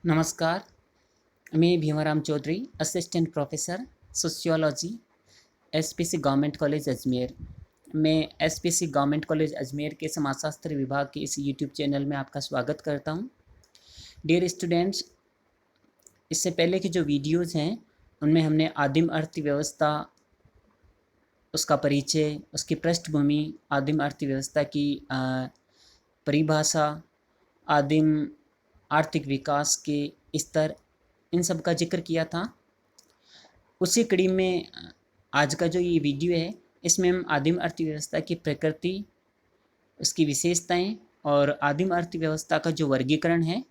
नमस्कार, मैं Bhimaram Chaudhary, assistant professor sociology, SPC government college Ajmer. मैं एसपीसी गवर्नमेंट कॉलेज अजमेर के समाजशास्त्र विभाग के इस यूट्यूब चैनल में आपका स्वागत करता हूं। डियर स्टूडेंट्स, इससे पहले की जो वीडियोज़ हैं उनमें हमने आदिम अर्थव्यवस्था, उसका परिचय, उसकी पृष्ठभूमि, आदिम अर्थव्यवस्था की परिभाषा, आदिम आर्थिक विकास के स्तर, इन सब का जिक्र किया था। उसी कड़ी में आज का जो ये वीडियो है, इसमें हम आदिम अर्थव्यवस्था की प्रकृति, उसकी विशेषताएं और आदिम अर्थव्यवस्था का जो वर्गीकरण है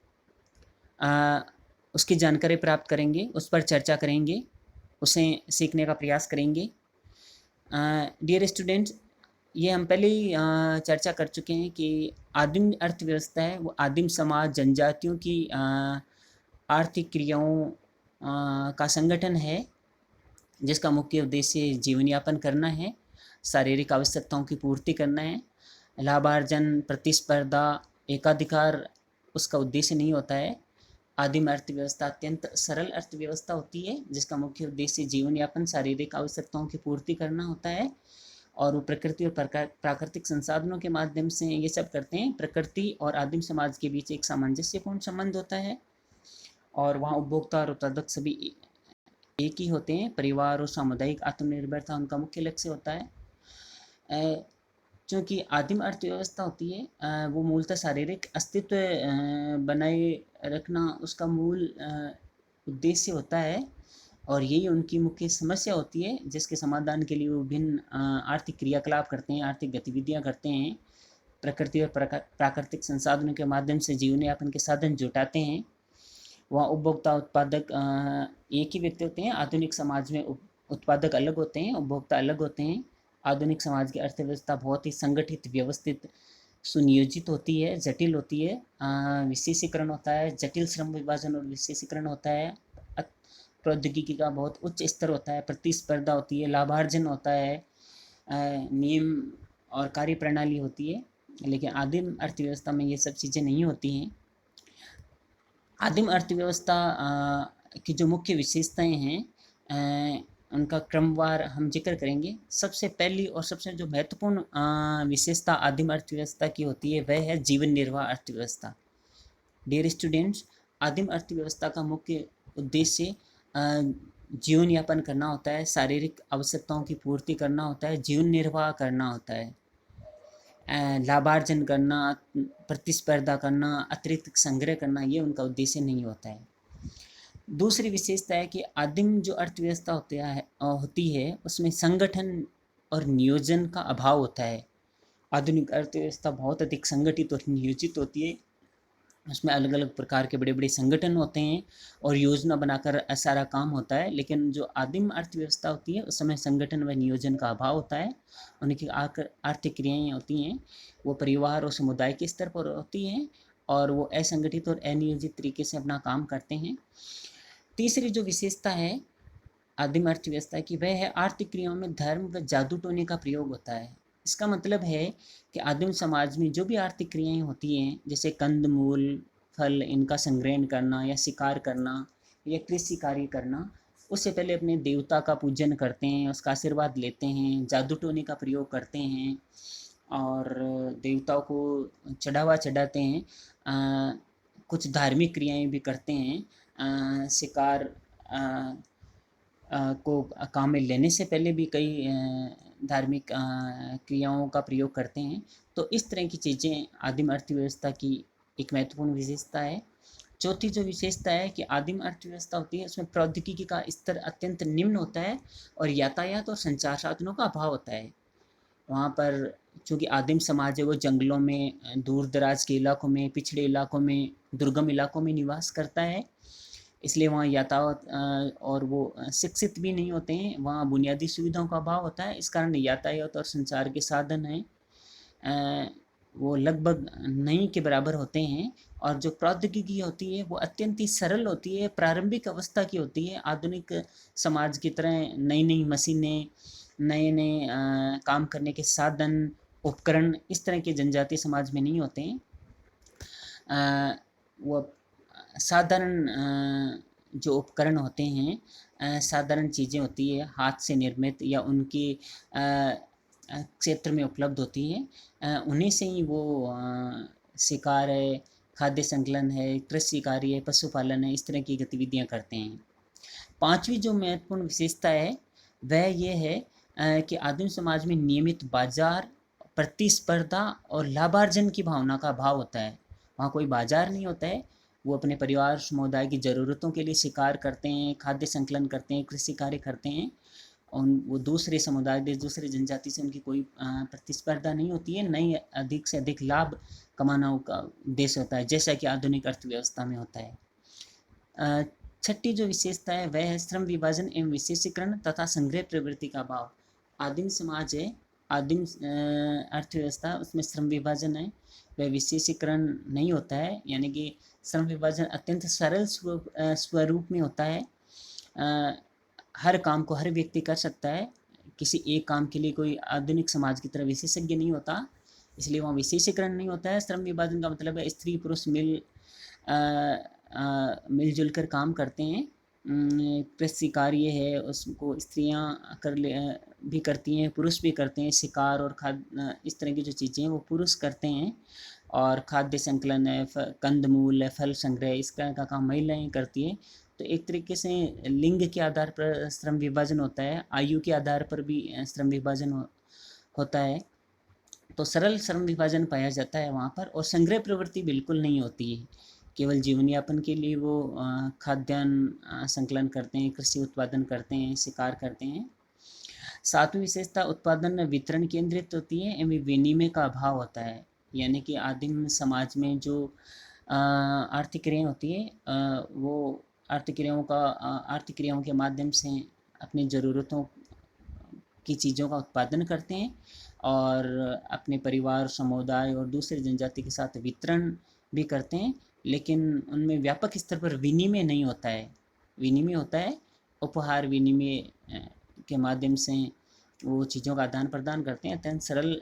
उसकी जानकारी प्राप्त करेंगे, उस पर चर्चा करेंगे, उसे सीखने का प्रयास करेंगे। डियर स्टूडेंट्स, ये हम पहले ही चर्चा कर चुके हैं कि आदिम अर्थव्यवस्था है वो आदिम समाज, जनजातियों की आर्थिक क्रियाओं का संगठन है, जिसका मुख्य उद्देश्य जीवन यापन करना है, शारीरिक आवश्यकताओं की पूर्ति करना है। लाभार्जन, प्रतिस्पर्धा, एकाधिकार उसका उद्देश्य नहीं होता है। आदिम अर्थव्यवस्था अत्यंत सरल अर्थव्यवस्था होती है, जिसका मुख्य उद्देश्य जीवन यापन, शारीरिक आवश्यकताओं की पूर्ति करना होता है, और वो प्रकृति और प्राकृतिक संसाधनों के माध्यम से ये सब करते हैं। प्रकृति और आदिम समाज के बीच एक सामंजस्यपूर्ण संबंध होता है, और वहाँ उपभोक्ता और उत्पादक सभी एक ही होते हैं। परिवार और सामुदायिक आत्मनिर्भरता उनका मुख्य लक्ष्य होता है। चूँकि आदिम अर्थव्यवस्था होती है वो मूलतः शारीरिक अस्तित्व बनाए रखना उसका मूल उद्देश्य होता है, और यही उनकी मुख्य समस्या होती है, जिसके समाधान के लिए वो विभिन्न आर्थिक क्रियाकलाप करते हैं, आर्थिक गतिविधियाँ करते हैं। प्रकृति और प्राकृतिक संसाधनों के माध्यम से जीवन यापन के साधन जुटाते हैं। वहाँ उपभोक्ता उत्पादक एक ही व्यक्ति होते हैं। आधुनिक समाज में उत्पादक अलग होते हैं, उपभोक्ता अलग होते हैं। आधुनिक समाज की अर्थव्यवस्था बहुत ही संगठित, व्यवस्थित, सुनियोजित होती है, जटिल होती है। विशेषीकरण होता है, जटिल श्रम विभाजन और विशेषीकरण होता है। प्रौद्योगिकी का बहुत उच्च स्तर होता है, प्रतिस्पर्धा होती है, लाभार्जन होता है, नियम और कार्य प्रणाली होती है। लेकिन आदिम अर्थव्यवस्था में ये सब चीज़ें नहीं होती हैं। आदिम अर्थव्यवस्था की जो मुख्य विशेषताएं हैं उनका क्रमवार हम जिक्र करेंगे। सबसे पहली और सबसे जो महत्वपूर्ण विशेषता आदिम अर्थव्यवस्था की होती है वह है जीवन निर्वाह अर्थव्यवस्था। डियर स्टूडेंट्स, आदिम अर्थव्यवस्था का मुख्य उद्देश्य जीवन यापन करना होता है, शारीरिक आवश्यकताओं की पूर्ति करना होता है, जीवन निर्वाह करना होता है, लाभार्जन करना, प्रतिस्पर्धा करना, अतिरिक्त संग्रह करना, ये उनका उद्देश्य नहीं होता है। दूसरी विशेषता है कि आदिम जो अर्थव्यवस्था होती है उसमें संगठन और नियोजन का अभाव होता है। आधुनिक अर्थव्यवस्था बहुत अधिक संगठित और नियोजित होती है। उसमें अलग अलग प्रकार के बड़े बड़े संगठन होते हैं और योजना बनाकर सारा काम होता है। लेकिन जो आदिम अर्थव्यवस्था होती है उस समय संगठन व नियोजन का अभाव होता है। उनकी आर्थिक क्रियाएँ होती हैं वो परिवार और समुदाय के स्तर पर होती हैं, और वो असंगठित और अनियोजित तरीके से अपना काम करते हैं। तीसरी जो विशेषता है आदिम अर्थव्यवस्था की वह है आर्थिक क्रियाओं में धर्म व जादू टोने का प्रयोग होता है। इसका मतलब है कि आदिम समाज में जो भी आर्थिक क्रियाएं होती हैं, जैसे कंद मूल फल इनका संग्रहण करना या शिकार करना या कृषि कार्य करना, उससे पहले अपने देवता का पूजन करते हैं, उसका आशीर्वाद लेते हैं, जादू टोने का प्रयोग करते हैं और देवताओं को चढ़ावा चढ़ाते हैं। कुछ धार्मिक क्रियाएं भी करते हैं। शिकार को काम में लेने से पहले भी कई धार्मिक क्रियाओं का प्रयोग करते हैं। तो इस तरह की चीज़ें आदिम अर्थव्यवस्था की एक महत्वपूर्ण विशेषता है। चौथी जो विशेषता है कि आदिम अर्थव्यवस्था होती है उसमें प्रौद्योगिकी का स्तर अत्यंत निम्न होता है और यातायात और संचार साधनों का अभाव होता है। वहाँ पर चूँकि आदिम समाज है वो जंगलों में, दूर दराज के इलाकों में, पिछड़े इलाकों में, दुर्गम इलाकों में निवास करता है, इसलिए वहाँ यातायात और वो शिक्षित भी नहीं होते हैं, वहाँ बुनियादी सुविधाओं का अभाव होता है। इस कारण यातायात और संचार के साधन हैं वो लगभग नहीं के बराबर होते हैं, और जो प्रौद्योगिकी होती है वो अत्यंत ही सरल होती है, प्रारंभिक अवस्था की होती है। आधुनिक समाज की तरह नई नई मशीनें, नए नए काम करने के साधन, उपकरण इस तरह के जनजातीय समाज में नहीं होते हैं। वो साधारण जो उपकरण होते हैं, साधारण चीज़ें होती है हाथ से निर्मित या उनके क्षेत्र में उपलब्ध होती हैं, उन्हीं से ही वो शिकार है, खाद्य संकलन है, कृषि कार्य है, पशुपालन है, इस तरह की गतिविधियां करते हैं। पांचवी जो महत्वपूर्ण विशेषता है वह ये है कि आदिम समाज में नियमित बाजार, प्रतिस्पर्धा और लाभार्जन की भावना का अभाव होता है। वहाँ कोई बाजार नहीं होता है, वो अपने परिवार समुदाय की ज़रूरतों के लिए शिकार करते हैं, खाद्य संकलन करते हैं, कृषि कार्य करते हैं। और वो दूसरे समुदाय देश, दूसरे जनजाति से उनकी कोई प्रतिस्पर्धा नहीं होती है, नहीं अधिक से अधिक लाभ कमाना का उद्देश्य होता है, जैसा कि आधुनिक अर्थव्यवस्था में होता है। छठी जो विशेषता है वह है श्रम विभाजन एवं विशेषीकरण तथा संग्रह प्रवृत्ति का अभाव। आदिम समाज है, आदिम अर्थव्यवस्था, उसमें श्रम विभाजन है, वह विशेषीकरण नहीं होता है, यानी कि श्रम विभाजन अत्यंत सरल स्वरूप में होता है। हर काम को हर व्यक्ति कर सकता है, किसी एक काम के लिए कोई आधुनिक समाज की तरह विशेषज्ञ नहीं होता, इसलिए वहाँ विशेषीकरण नहीं होता है। श्रम विभाजन का मतलब है स्त्री पुरुष मिलजुल कर काम करते हैं। कृषि कार्य है उसको स्त्रियां भी करती हैं, पुरुष भी करते हैं। शिकार और खाद्य इस तरह की जो चीज़ें हैं वो पुरुष करते हैं, और खाद्य संकलन है, कंदमूल है, फल संग्रह, इसका का काम महिलाएं करती हैं। तो एक तरीके से लिंग के आधार पर श्रम विभाजन होता है, आयु के आधार पर भी श्रम विभाजन होता है। तो सरल श्रम विभाजन पाया जाता है वहाँ पर, और संग्रह प्रवृत्ति बिल्कुल नहीं होती है। केवल जीवन यापन के लिए वो खाद्यान्न संकलन करते हैं, कृषि उत्पादन करते हैं, शिकार करते हैं। सातवीं विशेषता उत्पादन वितरण केंद्रित होती है एवं विनिमय का अभाव होता है। यानी कि आदिम समाज में जो आर्थिक क्रियाएं होती है वो आर्थिक क्रियाओं के माध्यम से अपनी ज़रूरतों की चीज़ों का उत्पादन करते हैं, और अपने परिवार समुदाय और दूसरे जनजाति के साथ वितरण भी करते हैं, लेकिन उनमें व्यापक स्तर पर विनिमय नहीं होता है। विनिमय होता है उपहार विनिमय के माध्यम से वो चीज़ों का आदान प्रदान करते हैं, अत्यंत सरल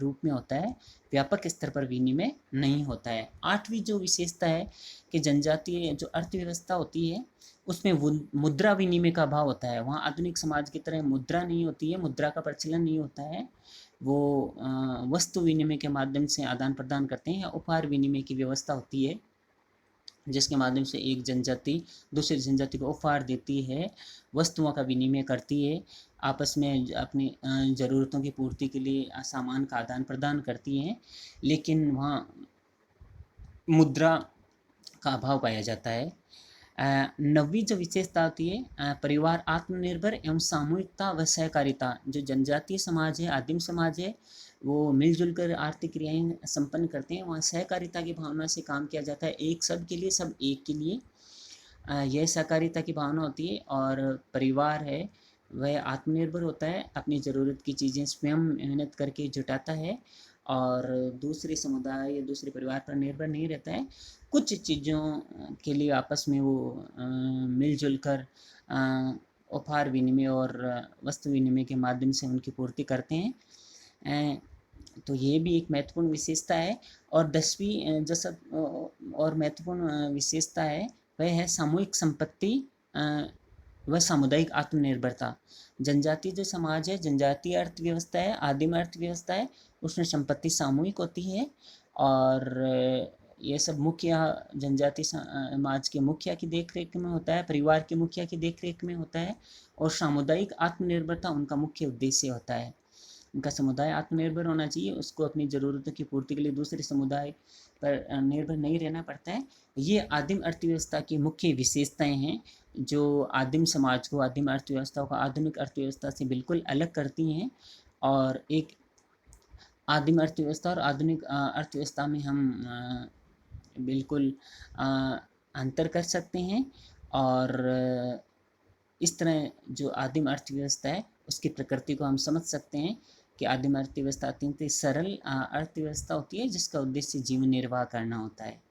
रूप में होता है, व्यापक स्तर पर विनिमय नहीं होता है। आठवीं जो विशेषता है कि जनजातीय जो अर्थव्यवस्था होती है उसमें मुद्रा विनिमय का अभाव होता है। वहाँ आधुनिक समाज की तरह मुद्रा नहीं होती है, मुद्रा का प्रचलन नहीं होता है। वो वस्तु विनिमय के माध्यम से आदान प्रदान करते हैं, या उपहार विनिमय की व्यवस्था होती है, जिसके माध्यम से एक जनजाति दूसरी जनजाति को उपहार देती है, वस्तुओं का विनिमय करती है, आपस में अपनी ज़रूरतों की पूर्ति के लिए सामान का आदान प्रदान करती हैं, लेकिन वहाँ मुद्रा का अभाव पाया जाता है। नवीं जो विशेषता होती है परिवार आत्मनिर्भर एवं सामूहिकता व सहकारिता। जो जनजातीय समाज है, आदिम समाज है, वो मिलजुल कर आर्थिक क्रियाएं संपन्न करते हैं, वहाँ सहकारिता की भावना से काम किया जाता है, एक सब के लिए सब एक के लिए, यह सहकारिता की भावना होती है। और परिवार है वह आत्मनिर्भर होता है, अपनी ज़रूरत की चीज़ें स्वयं मेहनत करके जुटाता है, और दूसरे समुदाय या दूसरे परिवार पर निर्भर नहीं रहता है। कुछ चीज़ों के लिए आपस में वो मिलजुल कर उपहार विनिमय और वस्तु विनिमय के माध्यम से उनकी पूर्ति करते हैं। तो ये भी एक महत्वपूर्ण विशेषता है। और 10वीं जो सब और महत्वपूर्ण विशेषता है वह है सामूहिक संपत्ति व सामुदायिक आत्मनिर्भरता। जनजातीय जो समाज है, जनजातीय अर्थव्यवस्था है, आदिम अर्थव्यवस्था है, उसमें संपत्ति सामूहिक होती है, और ये सब मुखिया जनजाति समाज के मुखिया की देखरेख में होता है, परिवार के मुखिया की देखरेख में होता है, और सामुदायिक आत्मनिर्भरता उनका मुख्य उद्देश्य होता है। उनका समुदाय आत्मनिर्भर होना चाहिए, उसको अपनी ज़रूरतों की पूर्ति के लिए दूसरे समुदाय पर निर्भर नहीं रहना पड़ता है। ये आदिम अर्थव्यवस्था की मुख्य विशेषताएं हैं, जो आदिम समाज को, आदिम अर्थव्यवस्था को आधुनिक अर्थव्यवस्था से बिल्कुल अलग करती हैं। और एक आदिम अर्थव्यवस्था और आधुनिक अर्थव्यवस्था में हम बिल्कुल अंतर कर सकते हैं, और इस तरह जो आदिम अर्थव्यवस्था है उसकी प्रकृति को हम समझ सकते हैं कि आदिम अर्थव्यवस्था अत्यंत सरल अर्थव्यवस्था होती है, जिसका उद्देश्य जीवन निर्वाह करना होता है।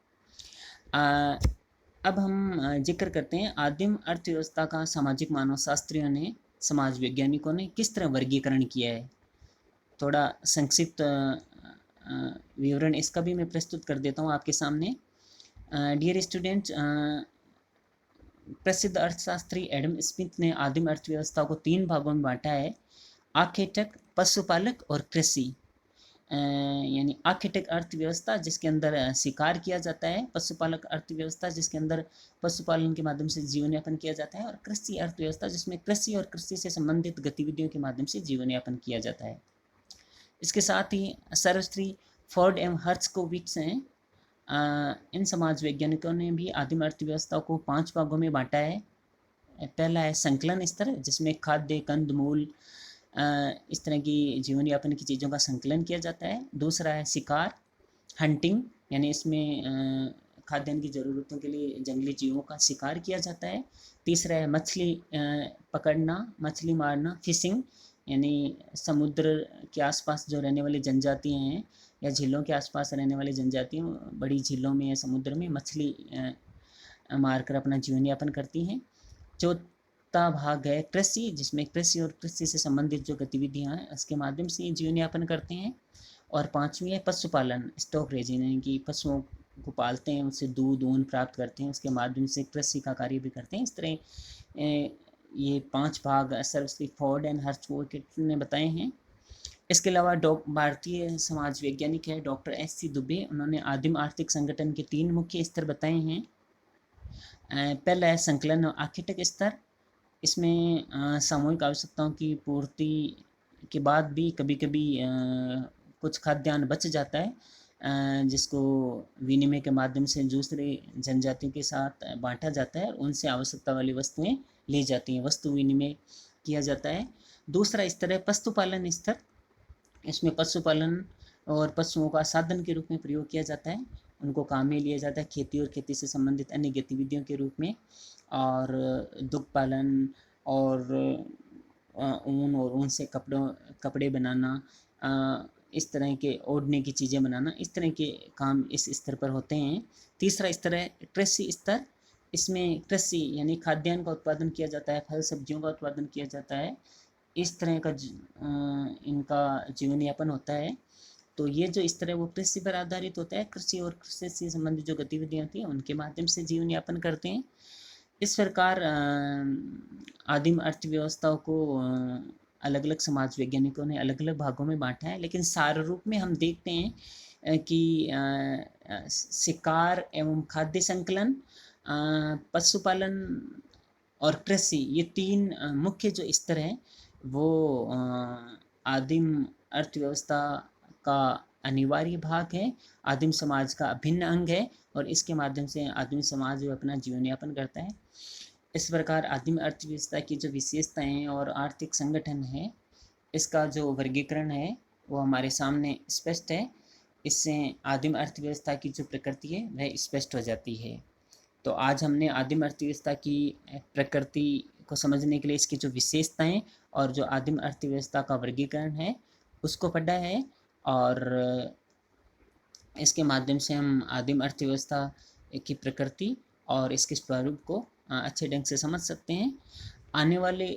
अब हम जिक्र करते हैं आदिम अर्थव्यवस्था का सामाजिक मानव शास्त्रियों ने, समाज वैज्ञानिकों ने किस तरह वर्गीकरण किया है। थोड़ा संक्षिप्त विवरण इसका भी मैं प्रस्तुत कर देता हूँ आपके सामने। डियर स्टूडेंट्स, प्रसिद्ध अर्थशास्त्री एडम स्मिथ ने आदिम अर्थव्यवस्था को 3 भागों में बांटा है: आखेटक, पशुपालक और कृषि। यानी आखेटक अर्थव्यवस्था जिसके अंदर शिकार किया जाता है, पशुपालक अर्थव्यवस्था जिसके अंदर पशुपालन के माध्यम से जीवन यापन किया जाता है, और कृषि अर्थव्यवस्था जिसमें कृषि और कृषि से संबंधित गतिविधियों के माध्यम से जीवन यापन किया जाता है। इसके साथ ही सर्वश्री फोर्ड एवं हर्ट्ज़कोविट्ज़ हैं। इन समाज वैज्ञानिकों ने भी आदिम अर्थव्यवस्था को 5 भागों में बांटा है। पहला है संकलन स्तर, जिसमें खाद्य, कंद मूल इस तरह की जीवन यापन की चीज़ों का संकलन किया जाता है। दूसरा है शिकार, हंटिंग, यानी इसमें खाद्यान्न की ज़रूरतों के लिए जंगली जीवों का शिकार किया जाता है। तीसरा है मछली पकड़ना, मछली मारना, फिशिंग, यानी समुद्र के आसपास जो रहने वाली जनजातियाँ हैं या झीलों के आसपास रहने वाली जनजातियाँ बड़ी झीलों में या समुद्र में मछली मारकर अपना जीवन यापन करती हैं। चौथा भाग है कृषि, जिसमें कृषि और कृषि से संबंधित जो गतिविधियाँ हैं उसके माध्यम से जीवन यापन करते हैं। और पांचवी है पशुपालन, स्टॉक रेजिंग, यानी कि पशुओं को पालते हैं, उससे दूध ऊन प्राप्त करते हैं, उसके माध्यम से कृषि का कार्य भी करते हैं। इस तरह ये 5 भाग सर्वश्री फोर्ड एंड हर्ट्ज़कोविट्ज़ ने बताए हैं। इसके अलावा भारतीय समाज वैज्ञानिक है डॉक्टर एस.सी. दुबे, उन्होंने आदिम आर्थिक संगठन के 3 मुख्य स्तर बताए हैं। पहला है संकलन और आखेटक स्तर। इसमें सामूहिक आवश्यकताओं की पूर्ति के बाद भी कभी कभी कुछ खाद्यान्न बच जाता है, जिसको विनिमय के माध्यम से दूसरे जनजातियों के साथ बांटा जाता है और उनसे आवश्यकता वाली वस्तुएं ली जाती हैं, वस्तु विनिमय किया जाता है। दूसरा स्तर है पशुपालन स्तर। इसमें पशुपालन और पशुओं का साधन के रूप में प्रयोग किया जाता है, उनको काम में लिया जाता है खेती और खेती से संबंधित अन्य गतिविधियों के रूप में। और दुग्ध पालन और ऊन और ऊन से कपड़े बनाना, इस तरह के ओढ़ने की चीज़ें बनाना, इस तरह के काम इस स्तर पर होते हैं। तीसरा स्तर है कृषि स्तर। इसमें कृषि यानी खाद्यान्न का उत्पादन किया जाता है, फल सब्जियों का उत्पादन किया जाता है, इस तरह का इनका जीवन यापन होता है। तो ये जो स्तर है वो कृषि पर आधारित होता है, कृषि और कृषि से संबंधित जो गतिविधियाँ होती हैं उनके माध्यम से जीवन यापन करते हैं। इस प्रकार आदिम अर्थव्यवस्थाओं को अलग अलग समाज वैज्ञानिकों ने अलग अलग भागों में बांटा है, लेकिन सार रूप में हम देखते हैं कि शिकार एवं खाद्य संकलन, पशुपालन और कृषि, ये 3 मुख्य जो स्तर हैं वो आदिम अर्थव्यवस्था का अनिवार्य भाग है, आदिम समाज का अभिन्न अंग है, और इसके माध्यम से आदिम समाज जो अपना जीवन यापन करता है। इस प्रकार आदिम अर्थव्यवस्था की जो विशेषताएं और आर्थिक संगठन है, इसका जो वर्गीकरण है वो हमारे सामने स्पष्ट है। इससे आदिम अर्थव्यवस्था की जो प्रकृति है वह स्पष्ट हो जाती है। तो आज हमने आदिम अर्थव्यवस्था की प्रकृति को समझने के लिए इसकी जो विशेषताएं और जो आदिम अर्थव्यवस्था का वर्गीकरण है उसको पढ़ा है, और इसके माध्यम से हम आदिम अर्थव्यवस्था की प्रकृति और इसके स्वरूप को अच्छे ढंग से समझ सकते हैं। आने वाले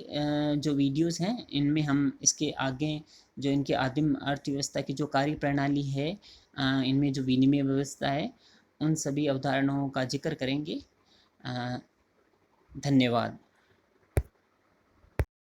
जो वीडियोस हैं इनमें हम इसके आगे जो इनके आदिम अर्थव्यवस्था की जो कार्य प्रणाली है, इनमें जो विनिमय व्यवस्था है, उन सभी अवधारणाओं का जिक्र करेंगे। धन्यवाद।